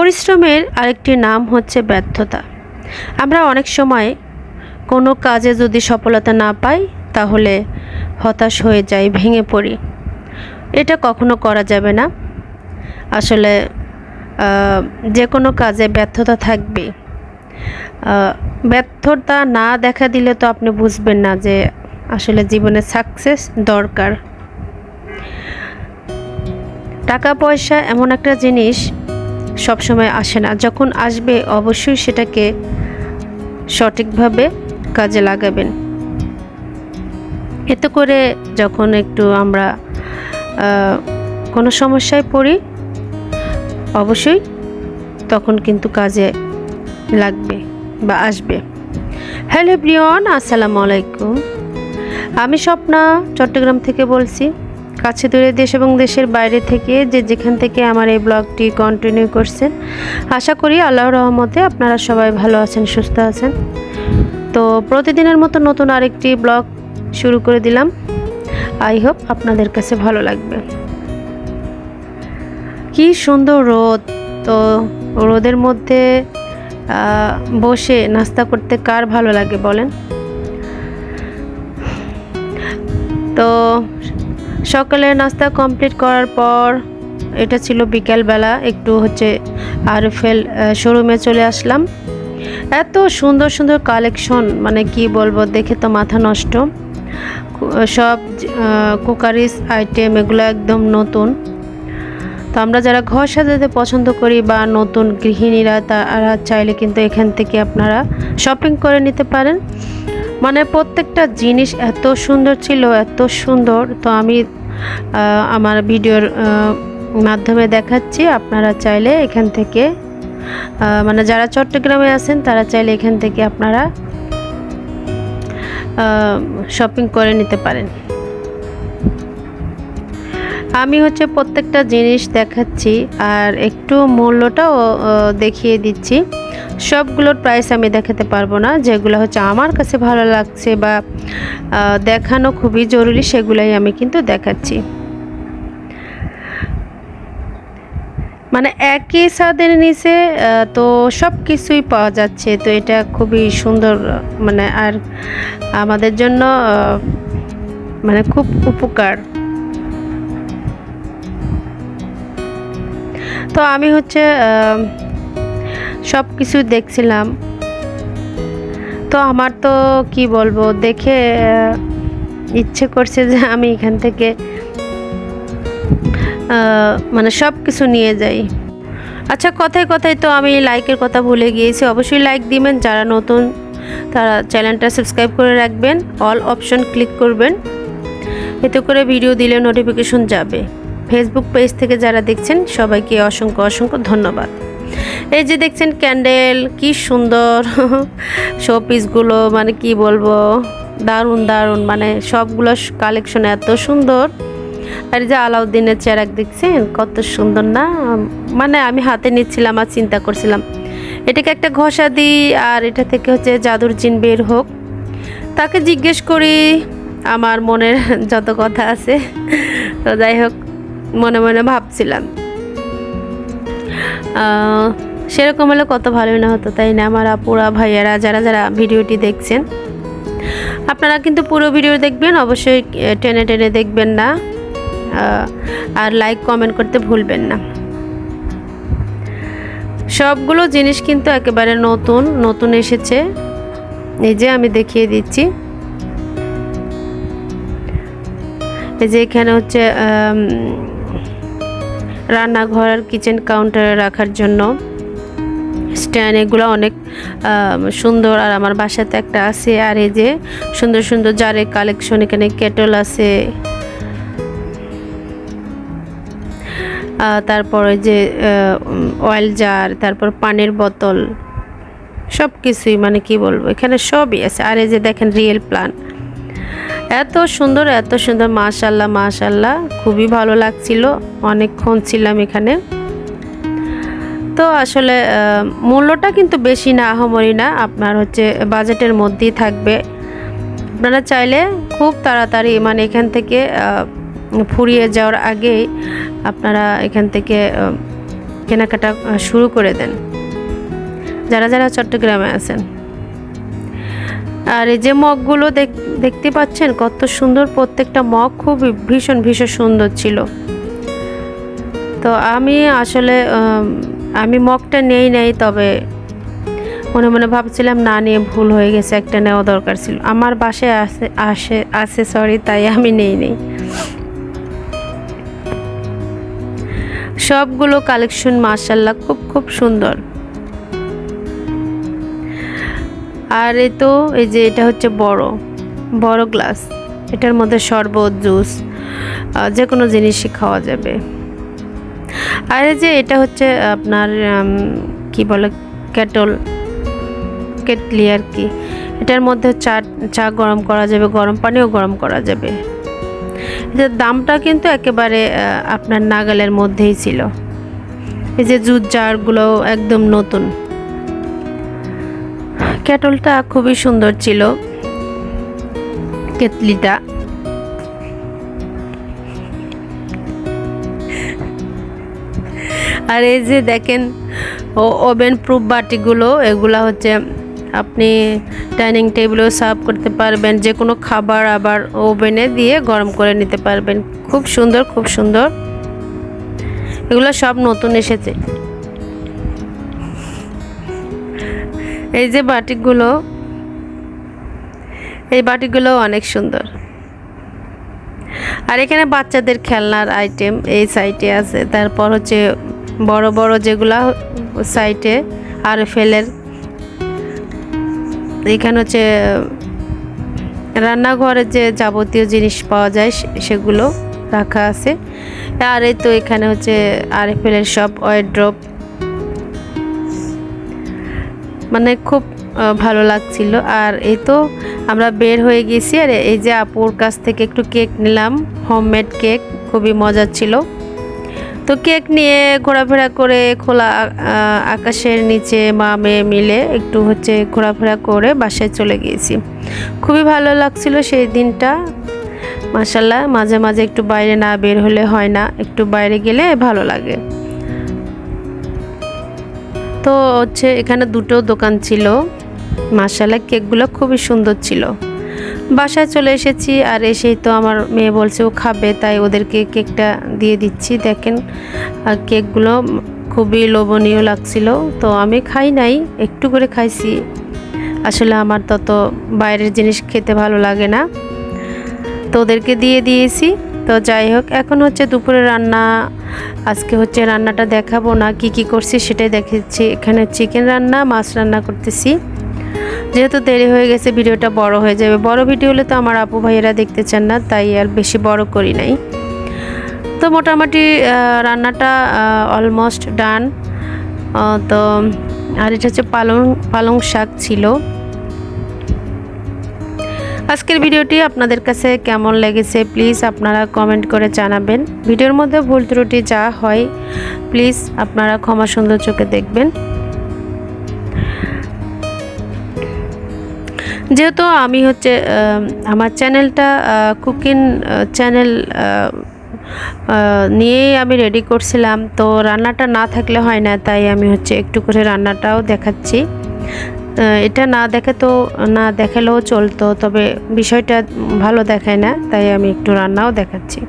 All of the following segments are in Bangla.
পরিশ্রমের আরেকটি নাম হচ্ছে ব্যর্থতা। আমরা অনেক সময় কোনো কাজে যদি সফলতা না পাই তাহলে হতাশ হয়ে যাই, ভেঙে পড়ি। এটা কখনো করা যাবে না। আসলে যে কোনো কাজে ব্যর্থতা থাকবে। ব্যর্থতা না দেখা দিলে তো আপনি বুঝবেন না যে আসলে জীবনে সাকসেস দরকার। টাকা পয়সা এমন একটা জিনিস সবসময় আসে না, যখন আসবে অবশ্যই সেটাকে সঠিকভাবে কাজে লাগাবেন। এতে করে যখন একটু আমরা কোনো সমস্যায় পড়ি অবশ্যই তখন কিন্তু কাজে লাগবে বা আসবে। হ্যালো এভরিওয়ান, আসসালামু আলাইকুম। আমি স্বপ্না চট্টগ্রাম থেকে বলছি। কাছে দূরে দেশ এবং দেশের বাইরে থেকে যে যেখান থেকে আমার এই ব্লগটি কন্টিনিউ করছেন, আশা করি আল্লাহর রহমতে আপনারা সবাই ভালো আছেন, সুস্থ আছেন। তো প্রতিদিনের মতো নতুন আরেকটি ব্লগ শুরু করে দিলাম। আই হোপ আপনাদের কাছে ভালো লাগবে। কি সুন্দর রোদ! তো রোদের মধ্যে বসে নাস্তা করতে কার ভালো লাগে বলেন? তো সকালে নাস্তা কমপ্লিট করার পর এটা ছিল বিকেলবেলা, একটু আরএফএল শোরুমে চলে আসলাম। এত সুন্দর সুন্দর কালেকশন, মানে কি বলবো, দেখে তো মাথা নষ্ট। সব কুকারিজ আইটেম, এগুলো একদম নতুন। তো আমরা যারা ঘর সাজাতে পছন্দ করি বা নতুন গৃহিণীরা, তারা চাইলে কিন্তু এখান থেকে আপনারা শপিং করে নিতে পারেন। মানে প্রত্যেকটা জিনিস এত সুন্দর ছিল, এত সুন্দর। তো আমি আমার ভিডিওর মাধ্যমে দেখাচ্ছি। আপনারা চাইলে এখান থেকে মানে যারা চট্টগ্রামে আছেন তারা চাইলে এখান থেকে আপনারা শপিং করে নিতে পারেন। আমি প্রত্যেকটা জিনিস দেখাচ্ছি আর একটু মূল্যটাও দেখিয়ে দিচ্ছি। সবগুলোর প্রাইস আমি দেখাতে পারবো না, যেগুলো আমার কাছে ভালো লাগছে বা দেখানো খুবই জরুরি সেগুলাই আমি কিন্তু দেখাচ্ছি। মানে একই ছাদের নিচে তো সব কিছুই পাওয়া যাচ্ছে। তো এটা খুবই সুন্দর, মানে আর আমাদের জন্য মানে খুব উপকার। তো আমি সব কিছু দেখছিলাম। তো আমার তো কি বলবো, দেখে ইচ্ছে করছে যে আমি এখান থেকে মানে সব কিছু নিয়ে যাই। আচ্ছা, কথায় কথায় তো আমি লাইকের কথা ভুলে গিয়েছি। অবশ্যই লাইক দিবেন। যারা নতুন তারা চ্যানেলটা সাবস্ক্রাইব করে রাখবেন, অল অপশন ক্লিক করবেন। এতে করে ভিডিও দিলে নোটিফিকেশন যাবে। ফেসবুক পেজ থেকে যারা দেখছেন সবাইকে অসংখ্য অসংখ্য ধন্যবাদ। এই যে দেখছেন ক্যান্ডেল, কি সুন্দর শো পিসগুলো, মানে কি বলবো, দারুণ দারুণ। মানে সবগুলো কালেকশন এত সুন্দর। আর যে আলাউদ্দিনের চেরাক দেখছেন কত সুন্দর না? মানে আমি হাতে নিচ্ছিলাম আর চিন্তা করছিলাম এটাকে একটা ঘষা দিই আর এটা থেকে জাদুর জিন বের হোক। তাকে জিজ্ঞেস করি আমার মনের যত কথা আছে। তো যাই হোক, মনে মনে ভাবছিলাম সেরকম হলে কত ভালোই না হতো, তাই না? আমার আপুরা ভাইয়ারা যারা যারা ভিডিওটি দেখছেন, আপনারা কিন্তু পুরো ভিডিও দেখবেন, অবশ্যই টেনে টেনে দেখবেন না। আর লাইক কমেন্ট করতে ভুলবেন না। সবগুলো জিনিস কিন্তু একেবারে নতুন নতুন এসেছে। এই যে আমি দেখিয়ে দিচ্ছি। এই যে এখানে রান্নাঘর আর কিচেন কাউন্টারে রাখার জন্য স্ট্যান্ড, এগুলো অনেক সুন্দর। আর আমার বাসাতে একটা আছে। আর এই যে সুন্দর সুন্দর জারের কালেকশন, এখানে কেটল আছে। তারপর যে অয়েল জার, তারপর পানির বোতল, সব কিছুই, মানে কি বলবো, এখানে সবই আছে। আর এই যে দেখেন রিয়েল প্লান্ট, এত সুন্দর এত সুন্দর, মাশাল্লাহ মাশাল্লাহ, খুবই ভালো লাগছিল। অনেকক্ষণ ছিলাম এখানে। তো আসলে মূল্যটা কিন্তু বেশি না, আহামরি না। আপনার বাজেটের মধ্যেই থাকবে। আপনারা চাইলে খুব তাড়াতাড়ি, মানে এখান থেকে ফুরিয়ে যাওয়ার আগেই আপনারা এখান থেকে কেনাকাটা শুরু করে দেন, যারা যারা চট্টগ্রামে আছেন। আর এই যে মগগুলো দেখতে পাচ্ছেন কত সুন্দর, প্রত্যেকটা মগ খুব ভীষণ ভীষণ সুন্দর ছিল। তো আমি আসলে আমি মগটা নেই, তবে মনে মনে ভাবছিলাম না নিয়ে ভুল হয়ে গেছে, একটা নেওয়া দরকার ছিল। আমার বাসায় আছে সরি, তাই আমি নেই। সবগুলো কালেকশন মাশাআল্লাহ খুব সুন্দর। আর এই যে এটা হচ্ছে বড় গ্লাস, এটার মধ্যে শরবত, জুস, যে কোনো জিনিসই খাওয়া যাবে। আর এই যে এটা হচ্ছে আপনার কি বলে, কেটলি আর কি। এটার মধ্যে চা গরম করা যাবে, গরম পানিও গরম করা যাবে। এটার দামটা কিন্তু একেবারে আপনার নাগালের মধ্যেই ছিল। এই যে জুস জারগুলো একদম নতুন। কেটলটা খুবই সুন্দর ছিল, কেটলিটা। আর এই যে দেখেন ওভেন প্রুফ বাটিগুলো, এগুলা হচ্ছে আপনি ডাইনিং টেবিলেও সার্ভ করতে পারবেন, যে কোনো খাবার আবার ওভেনে দিয়ে গরম করে নিতে পারবেন। খুব সুন্দর। এগুলো সব নতুন এসেছে। এই যে বাটিগুলো, এই বাটিগুলো অনেক সুন্দর। আর এখানে বাচ্চাদের খেলনার আইটেম এই সাইডে আছে। তারপর হচ্ছে বড় যেগুলা সাইডে আরএফএলের। এখানে হচ্ছে রান্নাঘরের যে যাবতীয় জিনিস পাওয়া যায় সেগুলো রাখা আছে। আর এই তো এখানে হচ্ছে আরএফএলের সব ওয়ারড্রপ, মানে খুব ভালো লাগছিল। আর এই তো আমরা বের হয়ে গেছি। আর এই যে আপুর কাছ থেকে একটু কেক নিলাম, হোমমেড কেক, খুবই মজা ছিল। তো কেক নিয়ে ঘোরাফেরা করে খোলা আকাশের নিচে মা মেয়ে মিলে একটু হচ্ছে ঘোরাফেরা করে বাসায় চলে গিয়েছি। খুবই ভালো লাগছিল সেই দিনটা মাশাআল্লাহ। মাঝে মাঝে একটু বাইরে না বের হলে হয় না, একটু বাইরে গেলে ভালো লাগে। তো হচ্ছে এখানে দুটো দোকান ছিল মাশাআল্লাহ, কেকগুলো খুবই সুন্দর ছিল। বাসায় চলে এসেছি। আর এসেই তো আমার মেয়ে বলছে ও খাবে, তাই ওদেরকে কেকটা দিয়ে দিচ্ছি। দেখেন আর কেকগুলো খুবই লোভনীয় লাগছিল। তো আমি খাই নাই, একটু করে খাইছি। আসলে আমার তত বাইরের জিনিস খেতে ভালো লাগে না, তো ওদেরকে দিয়ে দিয়েছি। তো যাই হোক, এখন হচ্ছে দুপুরে রান্না। আজকে হচ্ছে রান্নাটা দেখাবো না, কি করছি সেটাই দেখাচ্ছি। এখানে চিকেন রান্না, মাছ রান্না করতেছি। যেহেতু দেরি হয়ে গেছে ভিডিওটা বড় হয়ে যাবে। বড় ভিডিও হলে তো আমার আপু ভাইয়েরা দেখতে চান না, তাই আর বেশি বড় করি নাই। তো মোটামুটি রান্নাটা অলমোস্ট ডান। তো আর এটা হচ্ছে পালং শাক ছিল। আজকের ভিডিওটি আপনাদের কাছে কেমন লেগেছে প্লিজ আপনারা কমেন্ট করে জানাবেন। ভিডিওর মধ্যে ভুল ত্রুটি যা হয় প্লিজ আপনারা ক্ষমা সুন্দর চোখে দেখবেন। যেহেতু আমি হচ্ছে আমার চ্যানেলটা কুকিং চ্যানেল নিয়েই আমি রেডি করছিলাম, তো রান্নাটা না থাকলে হয় না, তাই আমি হচ্ছে একটু করে রান্নাটাও দেখাচ্ছি। এটা না দেখালেও চলতো, তবে বিষয়টা ভালো দেখায় না, তাই আমি একটু রান্নাও দেখাচ্ছি।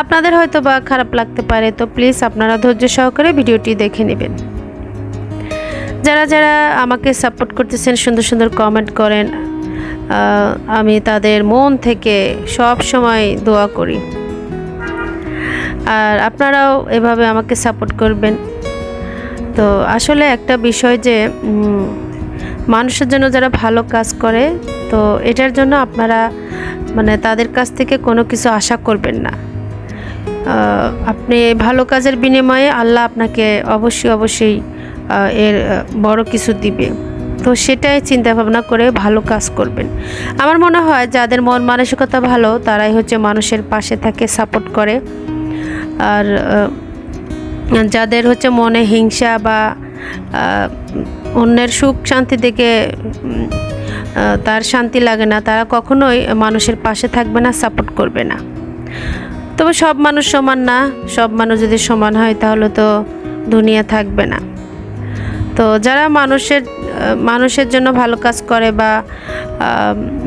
আপনাদের হয়তো বা খারাপ লাগতে পারে, তো প্লিজ আপনারা ধৈর্য সহকারে ভিডিওটি দেখে নেবেন। যারা যারা আমাকে সাপোর্ট করতেছেন, সুন্দর কমেন্ট করেন, আমি তাদের মন থেকে সব সময় দোয়া করি। আর আপনারাও এভাবে আমাকে সাপোর্ট করবেন। তো আসলে একটা বিষয় যে মানুষের জন্য যারা ভালো কাজ করে, তো এটার জন্য আপনারা মানে তাদের কাছ থেকে কোনো কিছু আশা করবেন না। আপনি ভালো কাজের বিনিময়ে আল্লাহ আপনাকে অবশ্যই এর বড় কিছু দিবে। তো সেটাই চিন্তা ভাবনা করে ভালো কাজ করবেন। আমার মনে হয় যাদের মন মানসিকতা ভালো তারাই হচ্ছে মানুষের পাশে থাকে, সাপোর্ট করে। আর যাদের হচ্ছে মনে হিংসা বা অন্যের সুখ শান্তি দেখে তার শান্তি লাগে না, তারা কখনোই মানুষের পাশে থাকবে না, সাপোর্ট করবে না। তবে সব মানুষ সমান না, সব মানুষ যদি সমান হয় তাহলে তো দুনিয়া থাকবে না। তো যারা মানুষের জন্য ভালো কাজ করে বা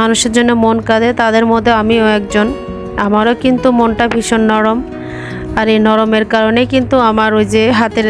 মানুষের জন্য মন কাঁদে, তাদের মধ্যে আমিও একজন। আমারও কিন্তু মনটা ভীষণ নরম, আর এই নরমের কারণেই কিন্তু আমার ওই যে হাতের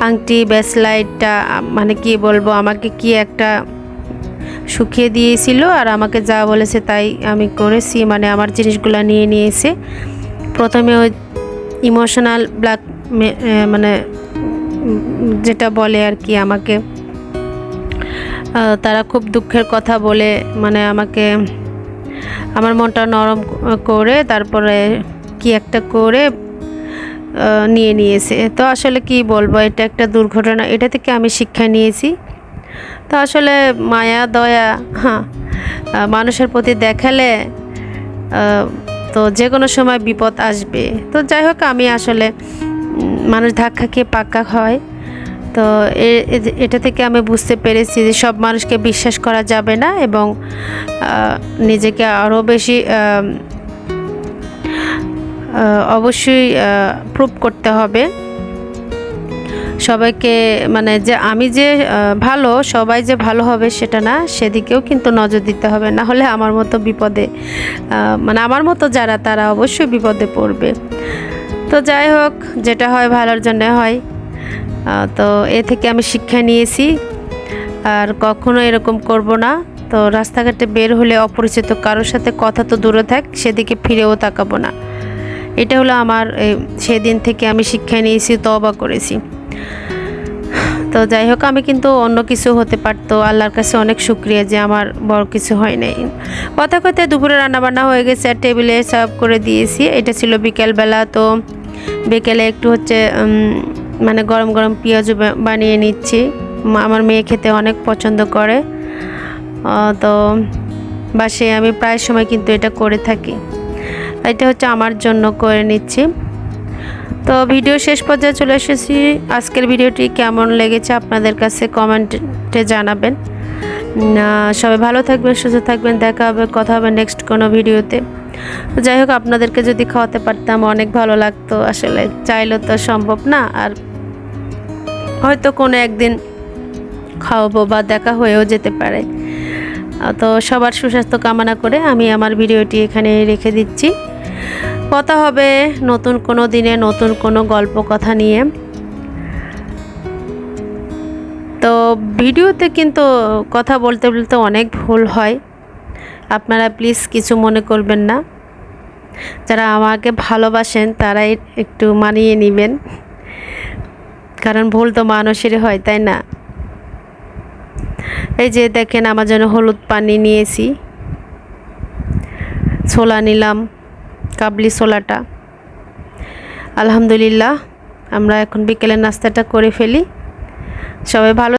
আংটি ব্রেসলাইটটা মানে কি বলবো, আমাকে কি একটা শুকিয়ে দিয়েছিল, আর আমাকে যা বলেছে তাই আমি করেছি। মানে আমার জিনিসগুলো নিয়ে এসে প্রথমে ওই ইমোশনাল ব্ল্যাক মানে যেটা বলে আর কি, আমাকে তারা খুব দুঃখের কথা বলে মানে আমাকে আমার মনটা নরম করে তারপরে কি একটা করে নিয়েছে। তো আসলে কি বলবো, এটা একটা দুর্ঘটনা, এটা থেকে আমি শিক্ষা নিয়েছি। তো আসলে মায়া দয়া মানুষের প্রতি দেখালে তো যে কোনো সময় বিপদ আসবে। তো যাই হোক, আমি আসলে মানুষ ধাক্কা খেয়ে পাক্কা হয়। তো এটা থেকে আমি বুঝতে পেরেছি যে সব মানুষকে বিশ্বাস করা যাবে না, এবং নিজেকে আরও বেশি অবশ্যই প্রুভ করতে হবে সবাইকে। মানে যে আমি যে ভালো, সবাই যে ভালো হবে সেটা না, সেদিকেও কিন্তু নজর দিতে হবে, না হলে আমার মতো বিপদে মানে আমার মতো যারা, তারা অবশ্যই বিপদে পড়বে। তো যাই হোক, যেটা হয় ভালোর জন্য হয়। তো এ থেকে আমি শিক্ষা নিয়েছি, আর কখনো এরকম করব না। তো রাস্তাঘাটে বের হলে অপরিচিত কারোর সাথে কথা তো দূরে থাক, সেদিকে ফিরেও তাকাবো না। এটা হলো আমার সেদিন থেকে আমি শিক্ষা নিয়েছি, তওবা করেছি। তো যাই হোক, আমি কিন্তু অন্য কিছু হতে পারতো, আল্লাহর কাছে অনেক শুকরিয়া যে আমার বড় কিছু হয় নাই। কথা কথায় দুপুরে রান্নাবান্না হয়ে গেছে, আর টেবিলে সার্ভ করে দিয়েছি। এটা ছিল বিকেলবেলা। তো বিকেলে একটু হচ্ছে মানে গরম গরম পেঁয়াজ বানিয়ে নিচ্ছি। আমার মেয়ে খেতে অনেক পছন্দ করে, তো বাসায় আমি প্রায় সময় কিন্তু এটা করে থাকি। এটা হচ্ছে আমার জন্য করে নিচ্ছি। তো ভিডিও শেষ পর্যায়ে চলে এসেছি। আজকের ভিডিওটি কেমন লেগেছে আপনাদের কাছে কমেন্টে জানাবেন। সবাই ভালো থাকবেন, সুস্থ থাকবেন, দেখা হবে, কথা হবে নেক্সট কোনো ভিডিওতে। যাই হোক, আপনাদেরকে যদি খাওয়াতে পারতাম অনেক ভালো লাগতো। আসলে চাইলেও তো সম্ভব না, আর হয়তো কোনো একদিন খাওয়াবো বা দেখা হয়েও যেতে পারে। তো সবার সুস্বাস্থ্য কামনা করে আমি আমার ভিডিওটি এখানে রেখে দিচ্ছি। কথা হবে নতুন কোনো দিনে, নতুন কোনো গল্প কথা নিয়ে। তো ভিডিওতে কিন্তু কথা বলতে বলতে অনেক ভুল হয়, আপনারা প্লিজ কিছু মনে করবেন না। যারা আমাকে ভালোবাসেন তারা একটু মানিয়ে নেবেন, কারণ ভুল তো মানুষেরই হয়, তাই না? এই যে দেখেন, আমার জন্য হলুদ পানি নিয়েছি, ছোলা নিলাম, কাবলি ছোলাটা। আলহামদুলিল্লাহ, আমরা এখন বিকেলের নাস্তাটা করে ফেলি। সবাই ভালো